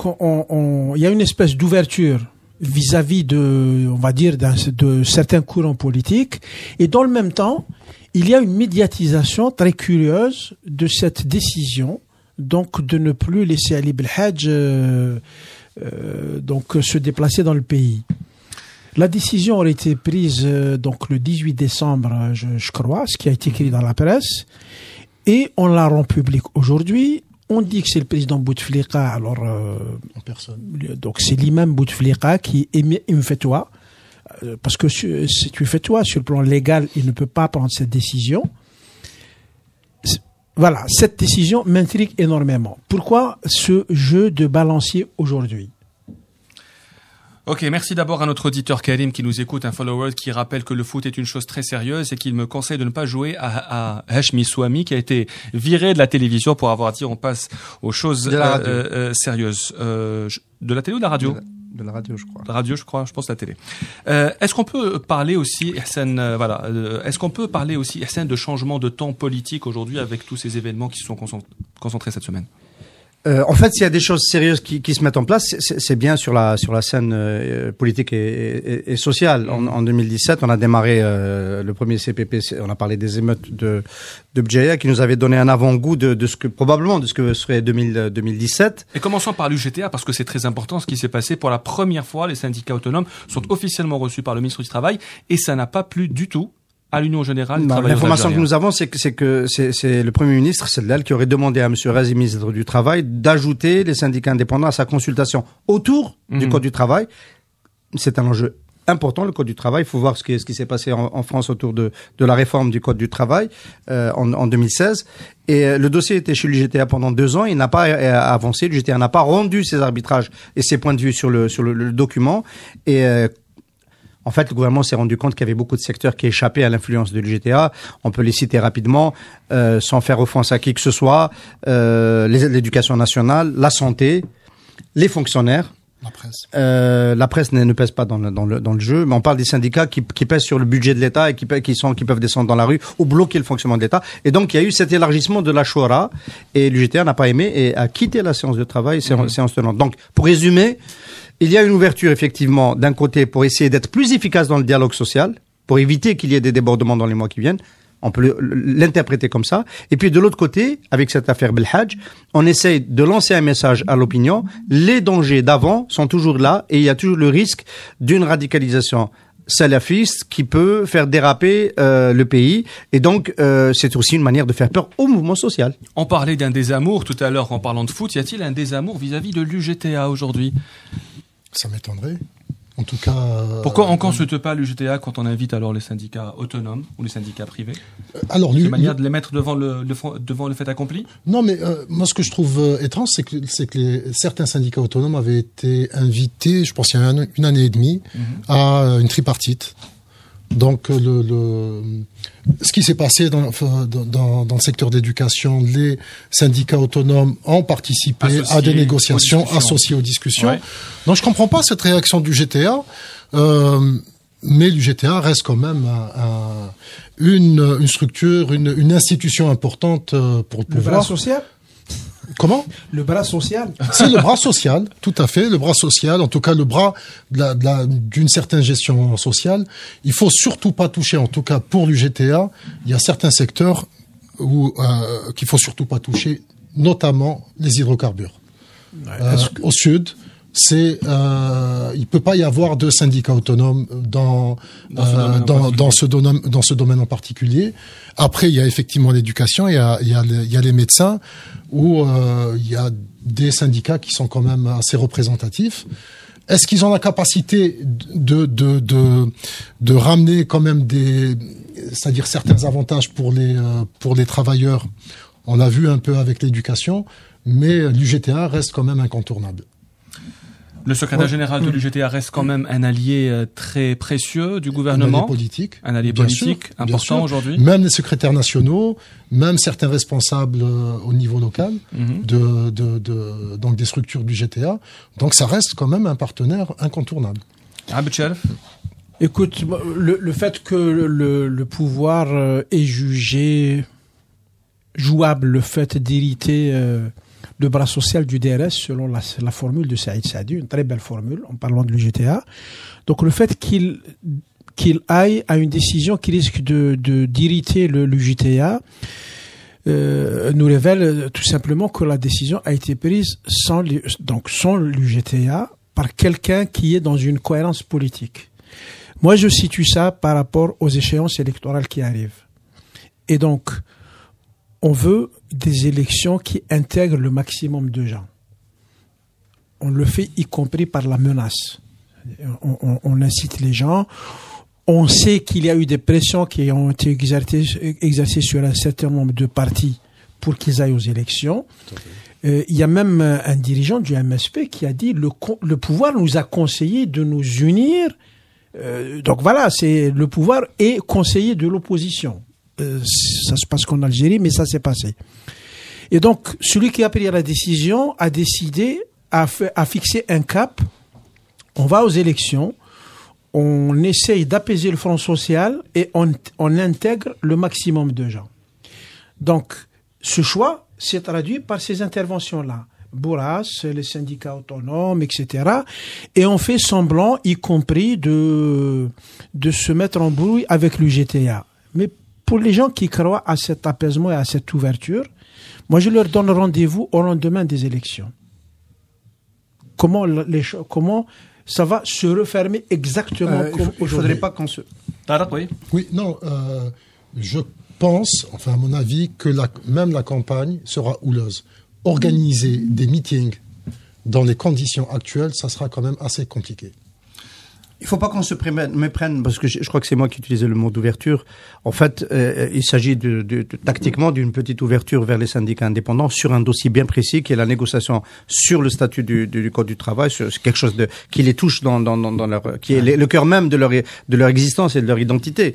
il y a une espèce d'ouverture vis-à-vis de, on va dire, de certains courants politiques. Et dans le même temps, il y a une médiatisation très curieuse de cette décision, donc de ne plus laisser Ali Belhadj donc se déplacer dans le pays. La décision aurait été prise donc le 18 décembre, je crois, ce qui a été écrit dans la presse, et on la rend publique aujourd'hui. On dit que c'est le président Bouteflika, alors en personne. Donc c'est l'imam Bouteflika qui émet une fatwa, parce que c'est une fatwa sur le plan légal, il ne peut pas prendre cette décision. Voilà, cette décision m'intrigue énormément. Pourquoi ce jeu de balancier aujourd'hui? Ok, merci d'abord à notre auditeur Karim qui nous écoute, un follower qui rappelle que le foot est une chose très sérieuse et qu'il me conseille de ne pas jouer à Hashmi Souami qui a été viré de la télévision pour avoir dit on passe aux choses sérieuses. De la télé ou de la radio? De la radio, je crois. De la radio, je crois, je pense la télé. Est-ce qu'on peut parler aussi, Ihsan, est-ce qu'on peut parler aussi, Ihsan, de changement de temps politique aujourd'hui avec tous ces événements qui se sont concentrés cette semaine? En fait, s'il y a des choses sérieuses qui se mettent en place, c'est bien sur la scène politique et sociale. En 2017, on a démarré le premier CPP. On a parlé des émeutes de Bdjaya qui nous avait donné un avant-goût de ce que probablement de ce que serait 2017. Et commençons par l'UGTA parce que c'est très important ce qui s'est passé. Pour la première fois, les syndicats autonomes sont officiellement reçus par le ministre du Travail et ça n'a pas plu du tout à l'Union générale des travailleurs algériens. L'information que nous avons, c'est que c'est le Premier ministre, Sedlal, qui aurait demandé à M. Razi, ministre du Travail, d'ajouter les syndicats indépendants à sa consultation autour du Code du travail. C'est un enjeu important, le Code du travail. Il faut voir ce qui s'est passé en France autour de la réforme du Code du travail en 2016. Et le dossier était chez l'UGTA pendant 2 ans. Il n'a pas avancé. L'UGTA n'a pas rendu ses arbitrages et ses points de vue sur le document. Et en fait, le gouvernement s'est rendu compte qu'il y avait beaucoup de secteurs qui échappaient à l'influence de l'UGTA. On peut les citer rapidement, sans faire offense à qui que ce soit. L'éducation nationale, la santé, les fonctionnaires. La presse. La presse ne pèse pas dans le jeu, mais on parle des syndicats qui pèsent sur le budget de l'État et qui peuvent descendre dans la rue ou bloquer le fonctionnement de l'État. Et donc, il y a eu cet élargissement de la Shura et l'UGTA n'a pas aimé et a quitté la séance de travail, séance tenante. Donc, pour résumer, il y a une ouverture, effectivement, d'un côté, pour essayer d'être plus efficace dans le dialogue social, pour éviter qu'il y ait des débordements dans les mois qui viennent. On peut l'interpréter comme ça. Et puis, de l'autre côté, avec cette affaire Belhadj, on essaye de lancer un message à l'opinion. Les dangers d'avant sont toujours là et il y a toujours le risque d'une radicalisation salafiste qui peut faire déraper le pays. Et donc, c'est aussi une manière de faire peur au mouvement social. On parlait d'un désamour tout à l'heure en parlant de foot. Y a-t-il un désamour vis-à-vis de l'UGTA aujourd'hui? Ça m'étonnerait. En tout cas... Pourquoi on ne consulte pas l'UGTA quand on invite alors les syndicats autonomes ou les syndicats privés? Alors, c'est une manière de les mettre devant le fait accompli? Non, mais moi, ce que je trouve étrange, c'est que certains syndicats autonomes avaient été invités, je pense il y a une année et demie, à une tripartite. Donc, ce qui s'est passé dans le secteur d'éducation, les syndicats autonomes ont participé à des négociations, associés aux discussions. Ouais. Donc, je comprends pas cette réaction du GTA, mais l'UGTA reste quand même une structure, une institution importante pour le pouvoir. Le bras social. Comment? Le bras social. C'est le bras social, tout à fait, le bras social, en tout cas le bras d'une certaine gestion sociale. Il faut surtout pas toucher, en tout cas pour l'UGTA, il y a certains secteurs qu'il faut surtout pas toucher, notamment les hydrocarbures. Au sud, il peut pas y avoir de syndicats autonomes dans ce domaine en particulier. Après, il y a effectivement l'éducation, il y a les médecins, où il y a des syndicats qui sont quand même assez représentatifs. Est-ce qu'ils ont la capacité de ramener quand même c'est-à-dire certains avantages pour les travailleurs? On l'a vu un peu avec l'éducation, mais l'UGTA reste quand même incontournable. Le secrétaire général de l'UGTA reste quand même un allié très précieux du gouvernement. Un allié politique important aujourd'hui. Même les secrétaires nationaux, même certains responsables au niveau local donc des structures du l'UGTA. Donc ça reste quand même un partenaire incontournable. Abed Sherif. Écoute, le fait que le pouvoir est jugé jouable, le fait d'hériter le bras social du DRS selon la formule de Saïd Saadi, une très belle formule en parlant de l'UGTA. Donc le fait qu'il aille à une décision qui risque d'irriter l'UGTA nous révèle tout simplement que la décision a été prise sans l'UGTA par quelqu'un qui est dans une cohérence politique. Moi, je situe ça par rapport aux échéances électorales qui arrivent. Et donc, on veut des élections qui intègrent le maximum de gens. On le fait y compris par la menace. On incite les gens. On sait qu'il y a eu des pressions qui ont été exercées sur un certain nombre de partis pour qu'ils aillent aux élections. Il y a même un dirigeant du MSP qui a dit le pouvoir nous a conseillé de nous unir. Donc voilà, c'est le pouvoir est conseiller de l'opposition. Ça se passe qu'en Algérie, mais ça s'est passé. Et donc, celui qui a pris la décision a décidé, a fixé un cap. On va aux élections, on essaye d'apaiser le front social et on intègre le maximum de gens. Donc, ce choix s'est traduit par ces interventions-là. Bourras, les syndicats autonomes, etc. Et on fait semblant, y compris de se mettre en brouille avec l'UGTA. Mais pour les gens qui croient à cet apaisement et à cette ouverture, moi je leur donne rendez-vous au lendemain des élections. Comment ça va se refermer exactement comme aujourd'hui? Il ne faudrait pas qu'on se... Oui, non, je pense, enfin à mon avis, que même la campagne sera houleuse. Organiser des meetings dans les conditions actuelles, ça sera quand même assez compliqué. Il ne faut pas qu'on se méprenne, parce que je crois que c'est moi qui utilisais le mot d'ouverture. En fait, il s'agit tactiquement d'une petite ouverture vers les syndicats indépendants sur un dossier bien précis qui est la négociation sur le statut du Code du travail, c'est quelque chose qui les touche dans leur, qui est le cœur même de leur existence et de leur identité.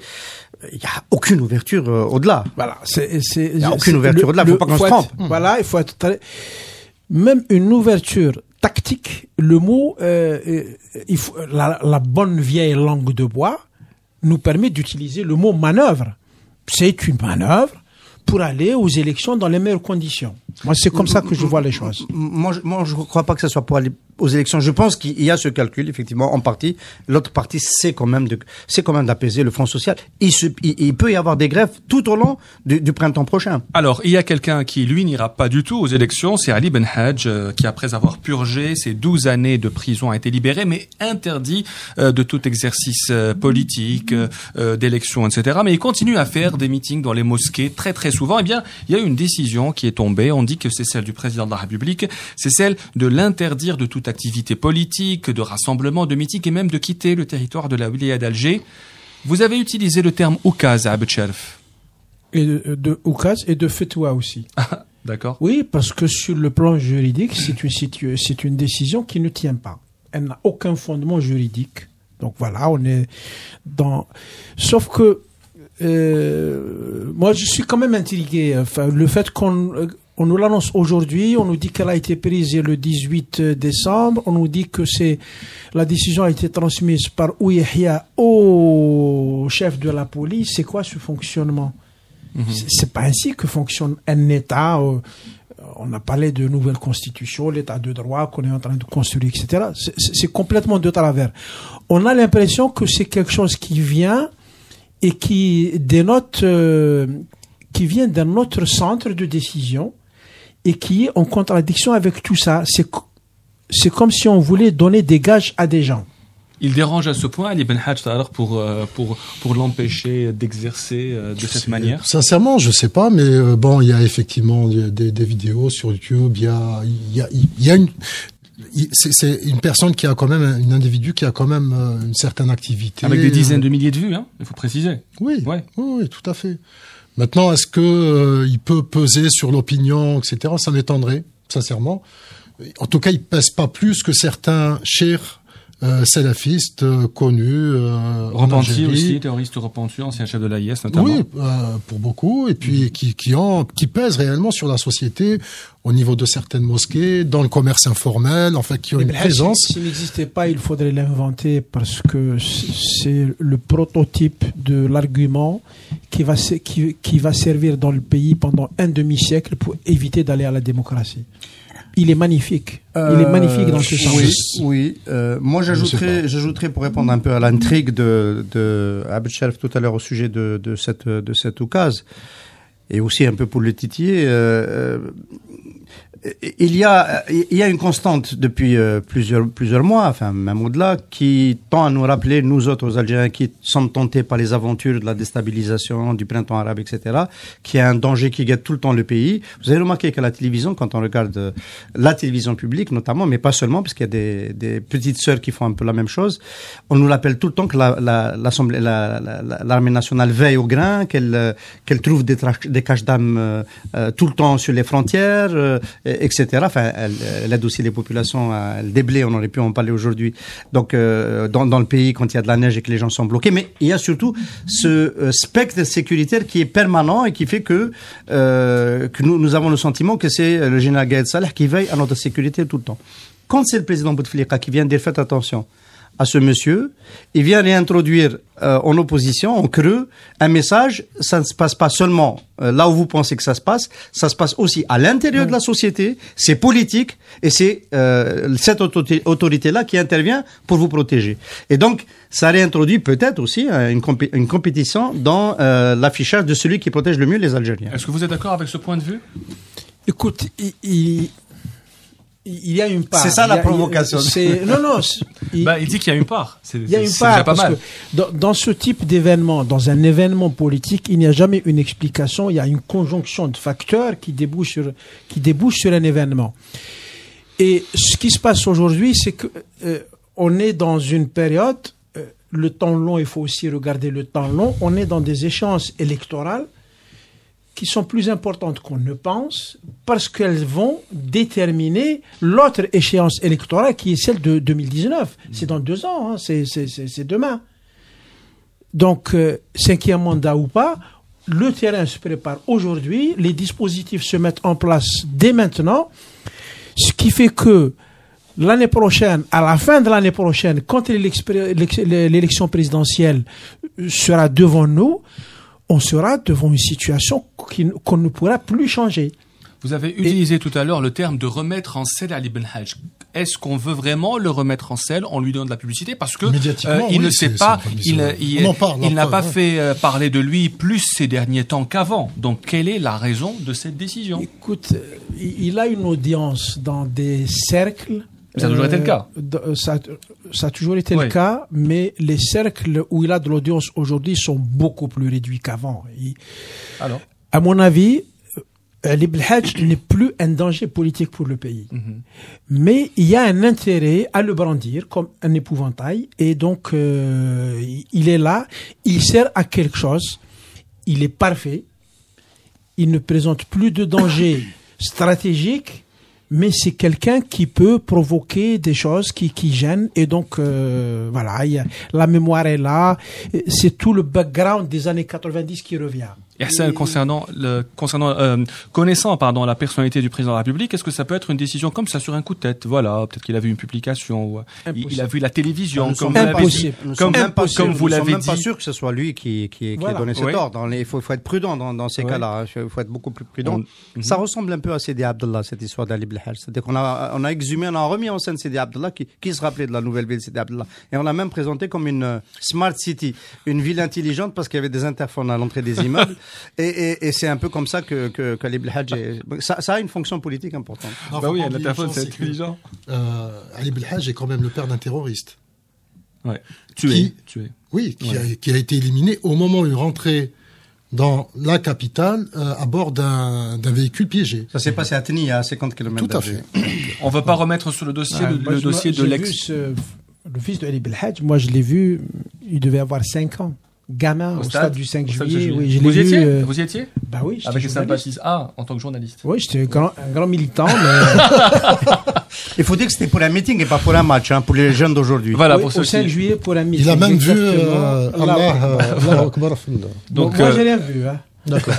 Il n'y a aucune ouverture au-delà. Voilà, il n'y a aucune ouverture au-delà. Il ne faut pas qu'on se trompe. Voilà, il faut être même une ouverture tactique, le mot, la bonne vieille langue de bois nous permet d'utiliser le mot manœuvre. C'est une manœuvre pour aller aux élections dans les meilleures conditions. Moi, c'est comme ça que je vois les choses. Moi, je ne crois pas que ce soit pour aller aux élections. Je pense qu'il y a ce calcul, effectivement, en partie. L'autre partie, c'est quand même d'apaiser le front social. Il peut y avoir des grèves tout au long du printemps prochain. Alors, il y a quelqu'un qui, lui, n'ira pas du tout aux élections. C'est Ali Benhadj, qui, après avoir purgé ses 12 années de prison, a été libéré, mais interdit de tout exercice politique, d'élection, etc. Mais il continue à faire des meetings dans les mosquées très, très souvent. Eh bien, il y a une décision qui est tombée. On dit que c'est celle du président de la République. C'est celle de l'interdire de toute activité politique, de rassemblement, de meeting et même de quitter le territoire de la wilaya d'Alger. Vous avez utilisé le terme oukaz, Abed Sherif. Et de oukaz et de fetwa aussi. D'accord. Oui, parce que sur le plan juridique, c'est une décision qui ne tient pas. Elle n'a aucun fondement juridique. Donc voilà, on est dans... Sauf que moi, je suis quand même intrigué. Enfin, le fait qu'on nous l'annonce aujourd'hui, on nous dit qu'elle a été prise le 18 décembre, on nous dit que la décision a été transmise par Ouyahia au chef de la police. C'est quoi ce fonctionnement? C'est pas ainsi que fonctionne un État. On a parlé de nouvelle constitution, l'État de droit qu'on est en train de construire, etc. C'est complètement de travers. On a l'impression que c'est quelque chose qui vient et qui dénote, qui vient d'un autre centre de décision et qui est en contradiction avec tout ça. C'est comme si on voulait donner des gages à des gens. Il dérange à ce point Ali Benhadj pour l'empêcher d'exercer de cette manière? Sincèrement, je sais pas, mais bon, il y a effectivement des vidéos sur YouTube. Il c'est une personne qui a quand même, un individu qui a quand même une certaine activité. Avec des dizaines de milliers de vues, hein, il faut préciser. Oui, ouais. Oui, tout à fait. Maintenant, est-ce que il peut peser sur l'opinion, etc. Ça m'étonnerait, sincèrement. En tout cas, il pèse pas plus que certains chers salafistes connus. Repentis aussi, terroristes repentis, ancien chef de l'AIS notamment. Oui, pour beaucoup, et puis qui pèsent réellement sur la société au niveau de certaines mosquées, dans le commerce informel, enfin qui ont une présence. S'il n'existait pas, il faudrait l'inventer parce que c'est le prototype de l'argument qui va servir dans le pays pendant un demi-siècle pour éviter d'aller à la démocratie. Il est magnifique. Il est magnifique dans ce sens. Oui. Moi, j'ajouterais pour répondre un peu à l'intrigue de Abdel Sharif tout à l'heure au sujet de cette oukase, et aussi un peu pour le titiller. Il y a une constante depuis plusieurs mois, enfin même au-delà, qui tend à nous rappeler, nous autres Algériens qui sommes tentés par les aventures de la déstabilisation, du printemps arabe, etc., qu'il y a un danger qui guette tout le temps le pays. Vous avez remarqué qu'à la télévision, quand on regarde la télévision publique notamment, mais pas seulement, parce qu'il y a des petites sœurs qui font un peu la même chose, on nous rappelle tout le temps que l'armée nationale veille au grain, qu'elle trouve des caches d'armes tout le temps sur les frontières, etc. Enfin, elle aide aussi les populations à le déblai, on aurait pu en parler aujourd'hui. Donc, dans le pays, quand il y a de la neige et que les gens sont bloqués. Mais il y a surtout ce spectre sécuritaire qui est permanent et qui fait que nous avons le sentiment que c'est le général Gaïd Salah qui veille à notre sécurité tout le temps. Quand c'est le président Bouteflika qui vient dire faites attention à ce monsieur, il vient réintroduire en opposition, en creux, un message. Ça ne se passe pas seulement là où vous pensez que ça se passe aussi à l'intérieur de la société, c'est politique, et c'est cette autorité-là qui intervient pour vous protéger. Et donc, ça réintroduit peut-être aussi une compétition dans l'affichage de celui qui protège le mieux les Algériens. Est-ce que vous êtes d'accord avec ce point de vue ? Écoute, il y a une part. C'est ça la provocation. Il dit qu'il y a une part. Il y a une part pas parce mal. que dans ce type d'événement, dans un événement politique, il n'y a jamais une explication. Il y a une conjonction de facteurs qui débouche sur un événement. Et ce qui se passe aujourd'hui, c'est que on est dans une période. Le temps long, il faut aussi regarder le temps long. On est dans des échéances électorales qui sont plus importantes qu'on ne pense, parce qu'elles vont déterminer l'autre échéance électorale qui est celle de 2019. C'est dans 2 ans, hein, c'est demain. Donc, 5e mandat ou pas, le terrain se prépare aujourd'hui, les dispositifs se mettent en place dès maintenant, ce qui fait que l'année prochaine, à la fin de l'année prochaine, quand l'élection présidentielle sera devant nous, on sera devant une situation qu'on ne pourra plus changer. Vous avez utilisé tout à l'heure le terme de remettre en selle Ali Ben Hadj. Est-ce qu'on veut vraiment le remettre en selle en lui donnant de la publicité ? Parce que il ne sait pas, il n'a pas fait parler de lui plus ces derniers temps qu'avant. Donc, quelle est la raison de cette décision ? Écoute, il a une audience dans des cercles. Ça a toujours été le cas. Ça a toujours été le cas, mais les cercles où il a de l'audience aujourd'hui sont beaucoup plus réduits qu'avant. Alors, à mon avis, Ali Ben Hadj n'est plus un danger politique pour le pays. Mais il y a un intérêt à le brandir comme un épouvantail, et donc il est là, il sert à quelque chose, il est parfait, il ne présente plus de danger stratégique, mais c'est quelqu'un qui peut provoquer des choses qui gênent, et donc voilà, la mémoire est là, c'est tout le background des années 90 qui revient. Et connaissant la personnalité du président de la République, est-ce que ça peut être une décision comme ça sur un coup de tête ? Voilà, peut-être qu'il a vu une publication, ou il a vu la télévision, comme vous l'avez dit. Nous sommes même pas sûrs que ce soit lui qui ait donné cet ordre. Il faut être prudent dans ces cas-là. Il faut être beaucoup plus prudent. Ça ressemble un peu à Sidi Abdallah, cette histoire d'Ali Ben Hadj. C'est-à-dire qu'on a exhumé, on a remis en scène Sidi Abdallah, qui se rappelait de la nouvelle ville de Sidi Abdallah. Et on l'a même présenté comme une smart city, une ville intelligente, parce qu'il y avait des interphones à l'entrée des immeubles. Et c'est un peu comme ça que Ali Ben Hadj ça a une fonction politique importante. Oui, l'interphone, c'est intelligent. Ali Ben Hadj est quand même le père d'un terroriste. Ouais. Tué. Oui, qui a été éliminé au moment où il rentrait dans la capitale à bord d'un véhicule piégé. Ça s'est passé à Teni, à 50 km. Tout à fait. On veut pas remettre sur le dossier le dossier de l'ex. Le fils de Ali Belhadj, moi je l'ai vu, il devait avoir 5 ans. Gamin au stade du 5 juillet. Oui, je l'ai vu. Vous y étiez? Bah oui, j'étais avec les journaliste. sympathies. Ah, en tant que journaliste. Oui, j'étais un grand militant. Mais... Il faut dire que c'était pour un meeting et pas pour un match, pour les jeunes d'aujourd'hui. Voilà, oui, pour ceux au 5 qui... juillet pour un meeting. Il a même vu Allah Akbar. Donc, moi, j'ai rien vu. D'accord.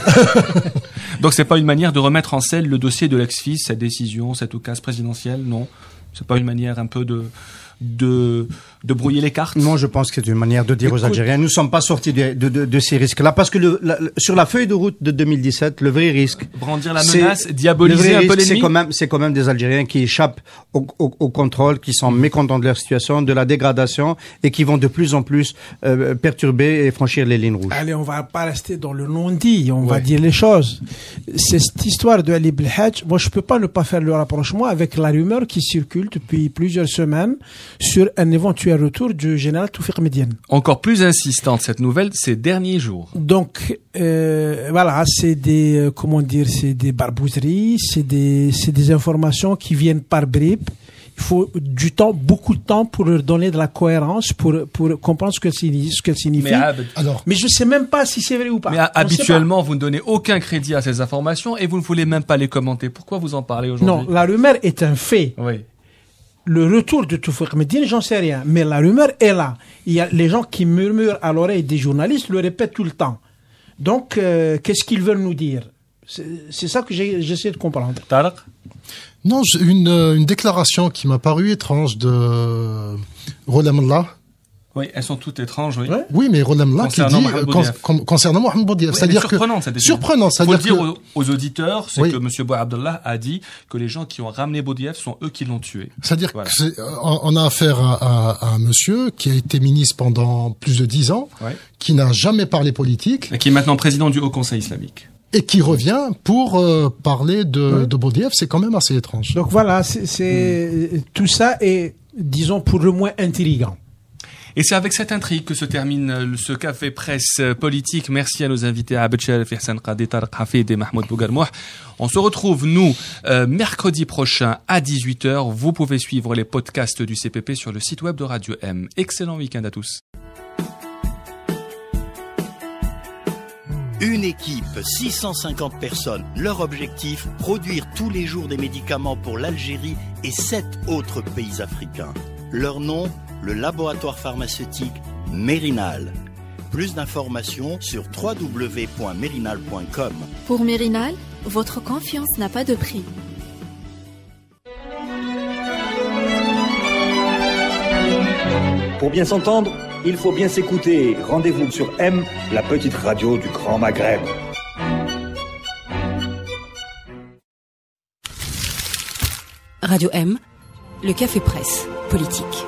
Donc, c'est pas une manière de remettre en selle le dossier de l'ex-fils, cette décision, cette occasion présidentielle, non? C'est pas une manière un peu de brouiller les cartes? Non, je pense que c'est une manière de dire aux Algériens, nous ne sommes pas sortis de ces risques-là, parce que sur la feuille de route de 2017, le vrai risque... Brandir la menace, diaboliser un peu l'ennemi. C'est quand même des Algériens qui échappent au contrôle, qui sont mécontents de leur situation, de la dégradation, et qui vont de plus en plus perturber et franchir les lignes rouges. Allez, on va pas rester dans le non-dit, on va dire les choses. C'est cette histoire de Ali Belhadj, moi je peux pas ne pas faire le rapprochement avec la rumeur qui circule depuis plusieurs semaines sur un éventuel retour du général Toufiq Médiane. Encore plus insistante cette nouvelle ces derniers jours. Donc voilà, c'est des c'est des barbouzeries, c'est des informations qui viennent par bribes. Il faut du temps, beaucoup de temps pour leur donner de la cohérence, pour comprendre ce qu'elle signifie. Mais je sais même pas si c'est vrai ou pas. Mais habituellement, vous ne donnez aucun crédit à ces informations et vous ne voulez même pas les commenter. Pourquoi vous en parlez aujourd'hui? Non, la rumeur est un fait. Oui. Le retour de Toufiq Médiane, j'en sais rien. Mais la rumeur est là. Il y a les gens qui murmurent à l'oreille des journalistes, le répètent tout le temps. Donc, qu'est-ce qu'ils veulent nous dire? C'est ça que j'essaie de comprendre. Tarek? Non, une déclaration qui m'a paru étrange de Rolam Allah. Oui, elles sont toutes étranges, oui. Ouais. Oui, mais Rolam Allah qui dit concernant Mohamed Boudiaf. C'est-à-dire surprenant, cette décision. Surprenant, c'est-à-dire que... Faut dire aux auditeurs, c'est oui. que M. Bouabdallah a dit que les gens qui ont ramené Boudiaf sont eux qui l'ont tué. C'est-à-dire on a affaire à un monsieur qui a été ministre pendant plus de 10 ans, qui n'a jamais parlé politique. Et qui est maintenant président du Haut Conseil islamique. Et qui revient pour parler de Boudiaf, c'est quand même assez étrange. Donc voilà, tout ça est, disons, pour le moins intriguant. Et c'est avec cette intrigue que se termine ce café presse politique. Merci à nos invités, Abed Sharif, Hassan Qadi, Tarek Hafid et Mahmoud Bougarmouh. On se retrouve, nous, mercredi prochain à 18h. Vous pouvez suivre les podcasts du CPP sur le site web de Radio M. Excellent week-end à tous. Une équipe, 650 personnes. Leur objectif, produire tous les jours des médicaments pour l'Algérie et 7 autres pays africains. Leur nom, le laboratoire pharmaceutique Mérinal. Plus d'informations sur www.mérinal.com. Pour Mérinal, votre confiance n'a pas de prix. Pour bien s'entendre, il faut bien s'écouter. Rendez-vous sur M, la petite radio du Grand Maghreb. Radio M, le café presse politique.